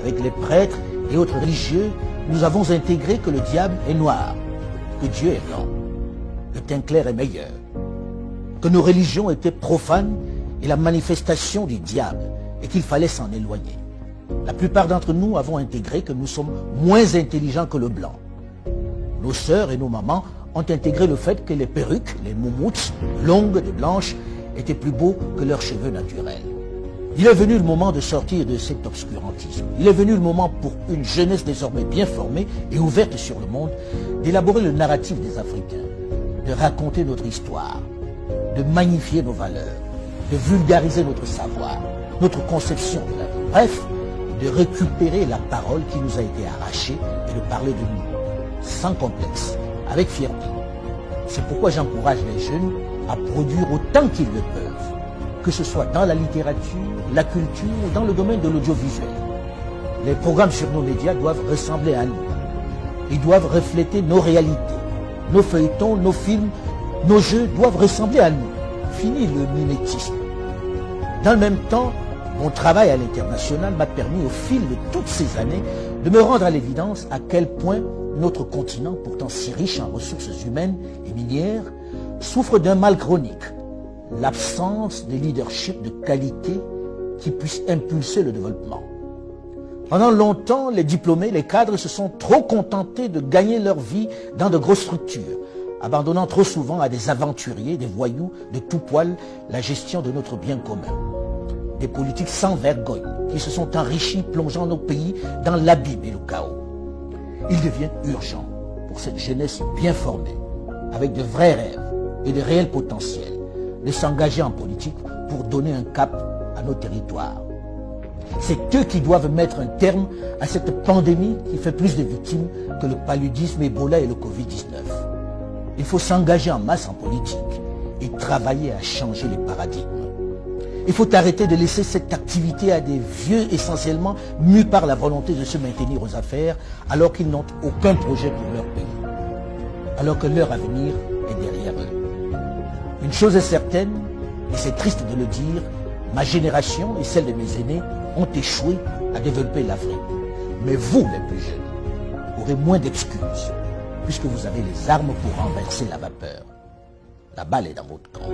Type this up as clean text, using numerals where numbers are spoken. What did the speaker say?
avec les prêtres et autres religieux, nous avons intégré que le diable est noir, que Dieu est blanc, que teint clair est meilleur, que nos religions étaient profanes et la manifestation du diable et qu'il fallait s'en éloigner. La plupart d'entre nous avons intégré que nous sommes moins intelligents que le blanc. Nos sœurs et nos mamans ont intégré le fait que les perruques, les moumoutes, longues et blanches, étaient plus beaux que leurs cheveux naturels. Il est venu le moment de sortir de cet obscurantisme. Il est venu le moment pour une jeunesse désormais bien formée et ouverte sur le monde, d'élaborer le narratif des Africains, de raconter notre histoire, de magnifier nos valeurs, de vulgariser notre savoir, notre conception de la vie. Bref, de récupérer la parole qui nous a été arrachée et de parler de nous, sans complexe, avec fierté. C'est pourquoi j'encourage les jeunes à produire autant qu'ils le peuvent, que ce soit dans la littérature, la culture ou dans le domaine de l'audiovisuel. Les programmes sur nos médias doivent ressembler à nous. Ils doivent refléter nos réalités. Nos feuilletons, nos films, nos jeux doivent ressembler à nous. Fini le mimétisme. Dans le même temps, mon travail à l'international m'a permis au fil de toutes ces années de me rendre à l'évidence à quel point notre continent, pourtant si riche en ressources humaines et minières, souffre d'un mal chronique, l'absence de leadership de qualité qui puisse impulser le développement. Pendant longtemps, les diplômés, les cadres se sont trop contentés de gagner leur vie dans de grosses structures, abandonnant trop souvent à des aventuriers, des voyous de tout poil la gestion de notre bien commun. Des politiques sans vergogne qui se sont enrichis, plongeant nos pays dans l'abîme et le chaos. Il devient urgent pour cette jeunesse bien formée, avec de vrais rêves et de réels potentiels, de s'engager en politique pour donner un cap à nos territoires. C'est eux qui doivent mettre un terme à cette pandémie qui fait plus de victimes que le paludisme, Ebola et le Covid-19. Il faut s'engager en masse en politique et travailler à changer les paradigmes. Il faut arrêter de laisser cette activité à des vieux essentiellement mus par la volonté de se maintenir aux affaires alors qu'ils n'ont aucun projet pour leur pays, alors que leur avenir est derrière eux. Une chose est certaine, et c'est triste de le dire, ma génération et celle de mes aînés ont échoué à développer l'Afrique. Mais vous, les plus jeunes, aurez moins d'excuses, puisque vous avez les armes pour renverser la vapeur. La balle est dans votre camp.